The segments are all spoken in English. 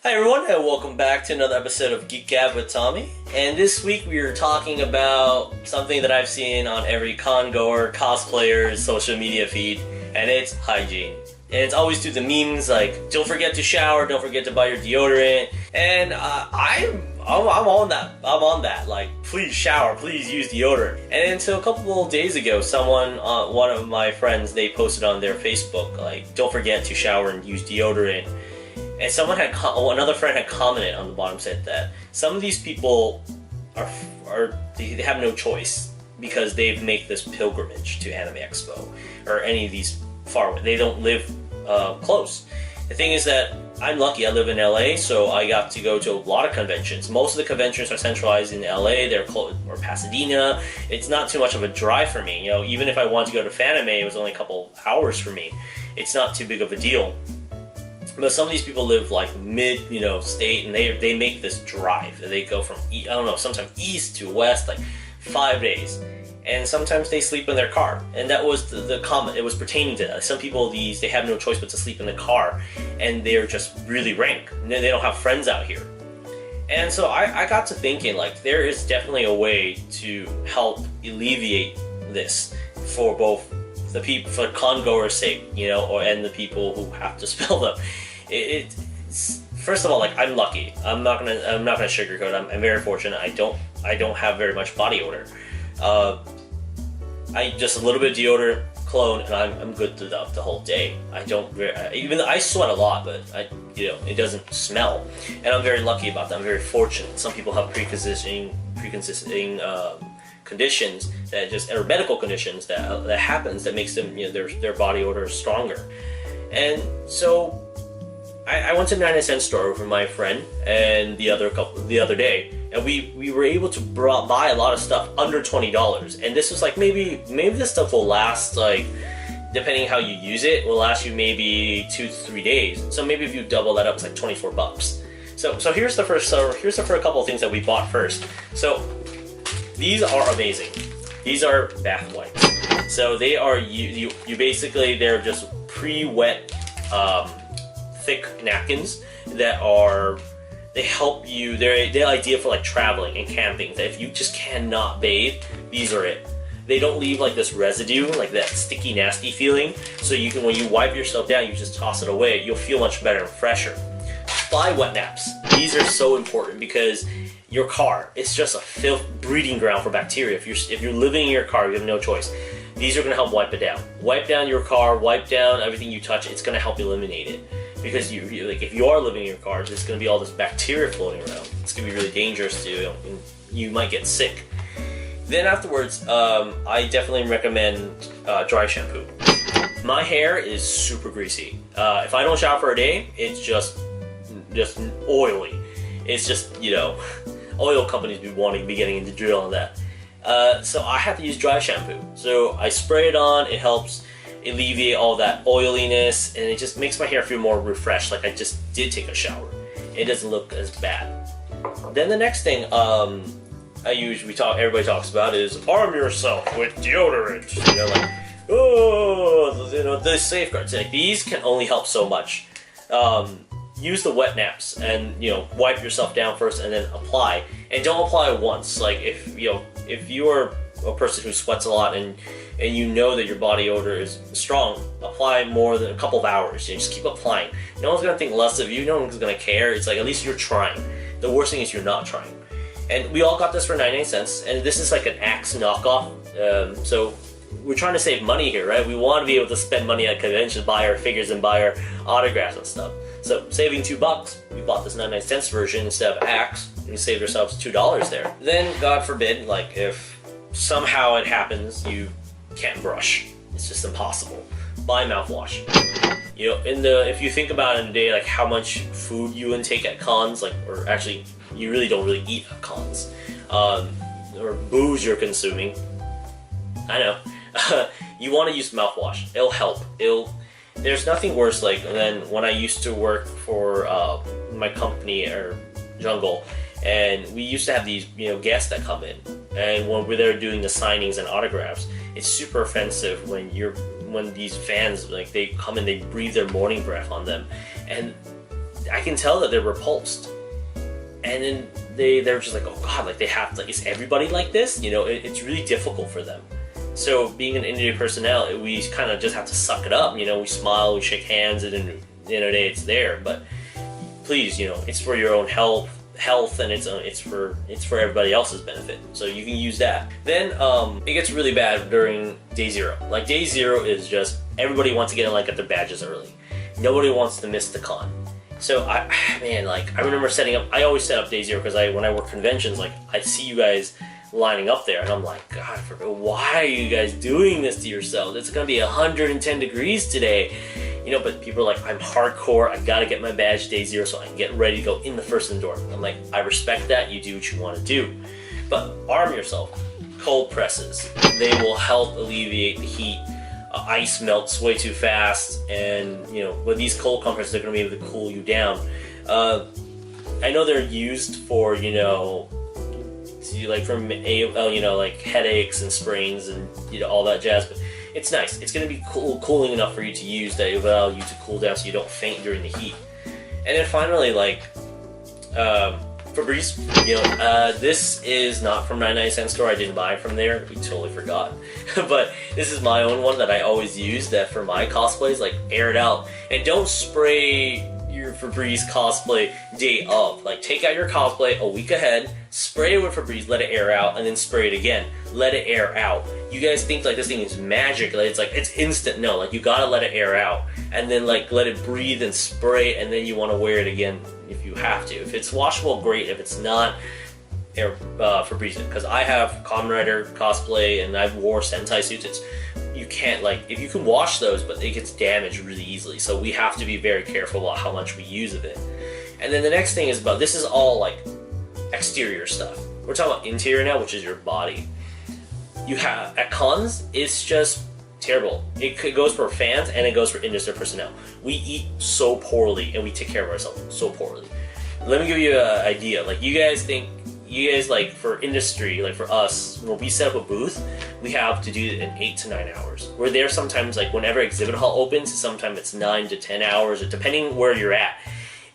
Hi everyone, and welcome back to another episode of GeekGab with Tommy. And this week we are talking about something that I've seen on every congoer, cosplayer's social media feed, and it's hygiene. And it's always through the memes like, don't forget to shower, don't forget to buy your deodorant. And I'm on that. I'm on that. Like, please shower, please use deodorant. And until a couple of days ago, someone, one of my friends, they posted on their Facebook like, don't forget to shower and use deodorant. And someone had, another friend had commented on the bottom, said that some of these people they have no choice because they've made this pilgrimage to Anime Expo or any of these far away. They don't live close. The thing is that I'm lucky. I live in LA, so I got to go to a lot of conventions. Most of the conventions are centralized in LA. They're close, or Pasadena. It's not too much of a drive for me. You know, even if I wanted to go to Fanime, it was only a couple hours for me. It's not too big of a deal. But some of these people live like state, and they make this drive. They go from sometimes east to west, like 5 days, and sometimes they sleep in their car. And that was the comment. It was pertaining to that. Some people they have no choice but to sleep in the car, and they're just really rank. They don't have friends out here. And so I got to thinking, like, there is definitely a way to help alleviate this for both the people, for congoers' sake, and the people who have to spill them. It's first of all, like, I'm lucky. I'm not gonna sugarcoat it. I'm very fortunate. I don't have very much body odor. I just a little bit of deodorant, cologne, and I'm good through the whole day. Even though I sweat a lot, but it doesn't smell, and I'm very lucky about that. I'm very fortunate. Some people have pre-existing conditions or medical conditions that happens that makes them their body odor is stronger. And so I went to the 99-cent store with my friend and the other day, and we were able to buy a lot of stuff under $20. And this was like maybe this stuff will last, like, depending how you use it, will last you maybe 2 to 3 days. So maybe if you double that up, it's like $24. So here's the first couple of things that we bought first. So these are amazing. These are bath wipes. So they are you basically, they're just pre-wet thick napkins that they help you. They're ideal for like traveling and camping. That if you just cannot bathe, these are it. They don't leave like this residue, like that sticky, nasty feeling. So you can, when you wipe yourself down, you just toss it away. You'll feel much better and fresher. Buy wet naps. These are so important because your car, it's just a breeding ground for bacteria. If you're living in your car, you have no choice. These are going to help wipe it down. Wipe down your car, wipe down everything you touch. It's going to help eliminate it. Because if you are living in your car, there's going to be all this bacteria floating around. It's going to be really dangerous to you. You might get sick. Then afterwards, I definitely recommend dry shampoo. My hair is super greasy. If I don't shower for a day, it's just oily. It's just, oil companies be getting into drill on that. So I have to use dry shampoo. So I spray it on. It helps alleviate all that oiliness, and it just makes my hair feel more refreshed, like I just did take a shower. It doesn't look as bad. Then the next thing everybody talks about is arm yourself with deodorant. The safeguards. Like, these can only help so much. Use the wet naps and wipe yourself down first and then apply. And don't apply once. Like, if you are a person who sweats a lot and you know that your body odor is strong, apply more than a couple of hours. Just keep applying. No one's gonna think less of you. No one's gonna care. It's like, at least you're trying. The worst thing is you're not trying. And we all got this for 99 cents, and this is like an Axe knockoff. So we're trying to save money here, right? We want to be able to spend money at conventions, buy our figures and buy our autographs and stuff. So saving $2, we bought this 99 cents version instead of Axe, and we saved ourselves $2 there. Then, God forbid, like, if somehow it happens you can't brush, it's just impossible, buy mouthwash. If you think about it in a day, like how much food you intake at cons, like, or actually you really don't eat at cons, or booze you're consuming, I know. You want to use mouthwash. It'll help. There's nothing worse than when I used to work for my company or Jungle, and we used to have these guests that come in, and when we're there doing the signings and autographs, it's super offensive when these fans, like, they come and they breathe their morning breath on them, and I can tell that they're repulsed. And then they're just like, oh god, like they have, like, is everybody like this? You know, it's really difficult for them. So being an industry personnel, we kind of just have to suck it up. You know, we smile, we shake hands, and then at the end of the day, it's there. But please, you know, it's for your own health, and it's for everybody else's benefit. So you can use that. Then it gets really bad during day 0. Like day 0 is just everybody wants to get in, like, at their badges early. Nobody wants to miss the con. So I remember setting up. I always set up day 0 because when I work conventions, like, I see you guys lining up there, and I'm like, God, why are you guys doing this to yourselves? It's gonna be 110 degrees today, you know. But people are like, I'm hardcore. I gotta get my badge day 0 so I can get ready to go in the first indoor. I'm like, I respect that. You do what you want to do, but arm yourself. Cold presses. They will help alleviate the heat. Ice melts way too fast, and you know, with these cold compresses, they're gonna be able to cool you down. I know they're used for, you know, like from you know, like headaches and sprains and, you know, all that jazz, but it's nice. It's going to be cooling enough for you to use that it will allow you to cool down so you don't faint during the heat. And then finally, like Febreze, you know, this is not from 99-cent store. I didn't buy from there. We totally forgot. But this is my own one that I always use, that for my cosplays, like, air it out. And don't spray your Febreze cosplay day of. Like, take out your cosplay a week ahead, spray it with Febreze, let it air out, and then spray it again. Let it air out. You guys think like this thing is magic, like it's instant. No, like, you gotta let it air out, and then, like, let it breathe and spray, and then you want to wear it again if you have to. If it's washable, great. If it's not, Febreze it. Because I have Kamen Rider cosplay and I've wore Sentai suits. You can't, like, if you can wash those, but it gets damaged really easily. So we have to be very careful about how much we use of it. And then the next thing is about, this is all like exterior stuff. We're talking about interior now, which is your body. You have, at cons, it's just terrible. It goes for fans and it goes for industry personnel. We eat so poorly and we take care of ourselves so poorly. Let me give you an idea. Like, you guys, like, for industry, like for us, when we set up a booth, we have to do it in 8 to 9 hours. We're there sometimes, like, whenever exhibit hall opens, sometimes it's 9 to 10 hours, or depending where you're at.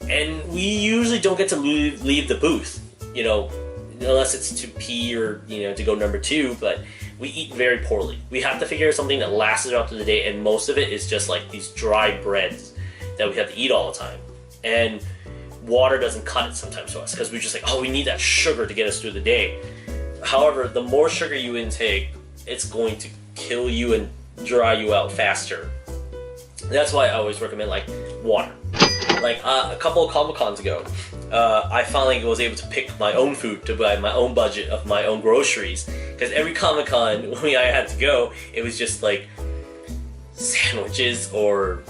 And we usually don't get to leave the booth, you know, unless it's to pee or, you know, to go number 2, but we eat very poorly. We have to figure out something that lasts throughout the day, and most of it is just like these dry breads that we have to eat all the time. And water doesn't cut it sometimes to us, because we're just like, oh, we need that sugar to get us through the day. However, the more sugar you intake, it's going to kill you and dry you out faster. That's why I always recommend, like, water. Like, a couple of Comic-Cons ago, I finally was able to pick my own food, to buy my own budget of my own groceries. Because every Comic-Con, when I had to go, it was just like sandwiches or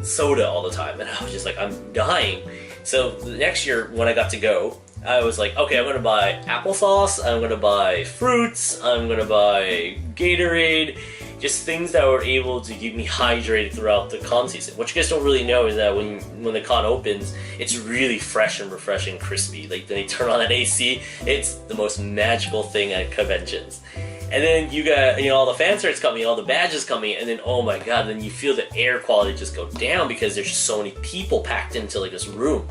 soda all the time. And I was just like, I'm dying. So the next year, when I got to go, I was like, okay, I'm going to buy applesauce, I'm going to buy fruits, I'm going to buy Gatorade, just things that were able to keep me hydrated throughout the con season. What you guys don't really know is that when the con opens, it's really fresh and refreshing, crispy. Like, they turn on that AC, it's the most magical thing at conventions. And then you got, you know, all the fan starts coming, all the badges coming, and then, oh my god, then you feel the air quality just go down because there's just so many people packed into, like, this room.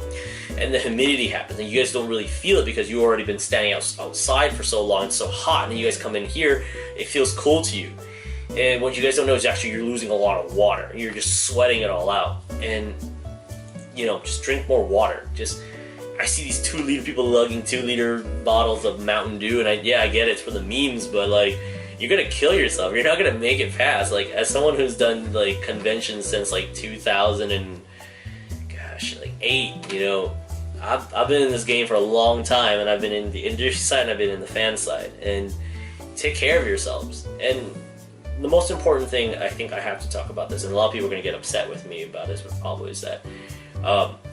And the humidity happens, and you guys don't really feel it because you've already been standing outside for so long, it's so hot, and then you guys come in here, it feels cool to you. And what you guys don't know is actually you're losing a lot of water. You're just sweating it all out. And, you know, just drink more water. I see these 2-liter people lugging 2-liter bottles of Mountain Dew, and I get it, it's for the memes, but, like, you're gonna kill yourself. You're not gonna make it past. Like, as someone who's done, like, conventions since, like, 2008, you know, I've been in this game for a long time, and I've been in the industry side, and I've been in the fan side, and take care of yourselves. And the most important thing, I think I have to talk about this, and a lot of people are going to get upset with me about this, but probably is that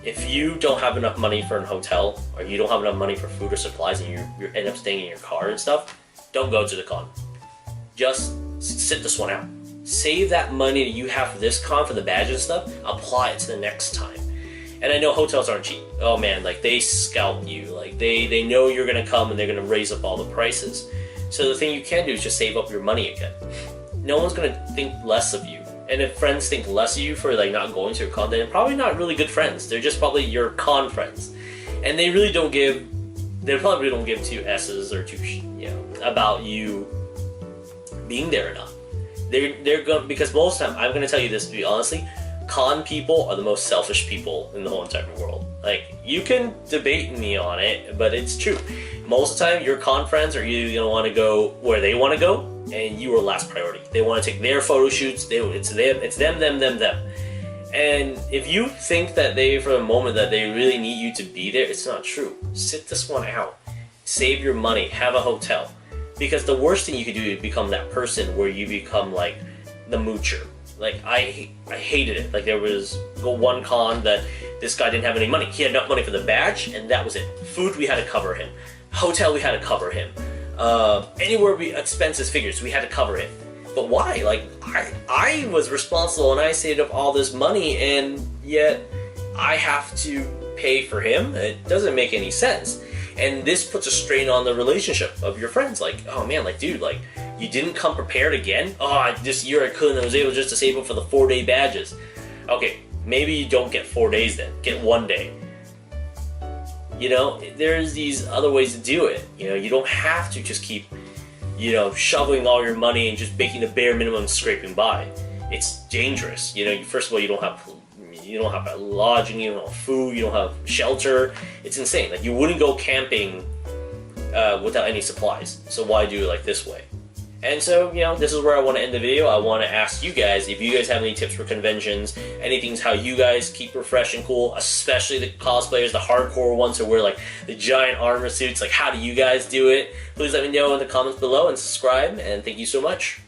if you don't have enough money for a hotel, or you don't have enough money for food or supplies, and you end up staying in your car and stuff, don't go to the con. Just sit this one out. Save that money that you have for this con, for the badge and stuff, apply it to the next time. And I know hotels aren't cheap. Oh man, like, they scalp you. Like, they know you're going to come and they're going to raise up all the prices. So the thing you can do is just save up your money again. No one's going to think less of you. And if friends think less of you for like not going to your con, then probably not really good friends. They're just probably your con friends, and they really don't give. They probably don't give two S's or two, about you being there or not. They're going, because most of the time, I'm gonna tell you this to be honestly, con people are the most selfish people in the whole entire world. Like, you can debate me on it, but it's true. Most of the time, your con friends are either gonna want to go where they want to go, and you are last priority. They want to take their photo shoots. It's them. And if you think that they, for a moment, that they really need you to be there, it's not true. Sit this one out. Save your money. Have a hotel. Because the worst thing you could do is become that person where you become like the moocher. Like, I hated it. Like, there was one con that this guy didn't have any money. He had enough money for the badge, and that was it. Food, we had to cover him. Hotel, we had to cover him. Anywhere expenses figures, we had to cover him. But why? Like, I was responsible and I saved up all this money, and yet I have to pay for him? It doesn't make any sense. And this puts a strain on the relationship of your friends. Like, oh man, like, dude, like, you didn't come prepared again? Oh, this year I couldn't. I was able just to save up for the 4-day badges. Okay, maybe you don't get 4 days then. Get 1 day. You know, there's these other ways to do it. You know, you don't have to just keep, shoveling all your money and just making the bare minimum scraping by. It's dangerous. You know, first of all, you don't have lodging, you don't have food, you don't have shelter. It's insane. Like, you wouldn't go camping without any supplies. So why do it like this way? And so, this is where I want to end the video. I want to ask you guys if you guys have any tips for conventions, anything's how you guys keep refreshed and cool, especially the cosplayers, the hardcore ones who wear like the giant armor suits. Like, how do you guys do it? Please let me know in the comments below and subscribe, and thank you so much.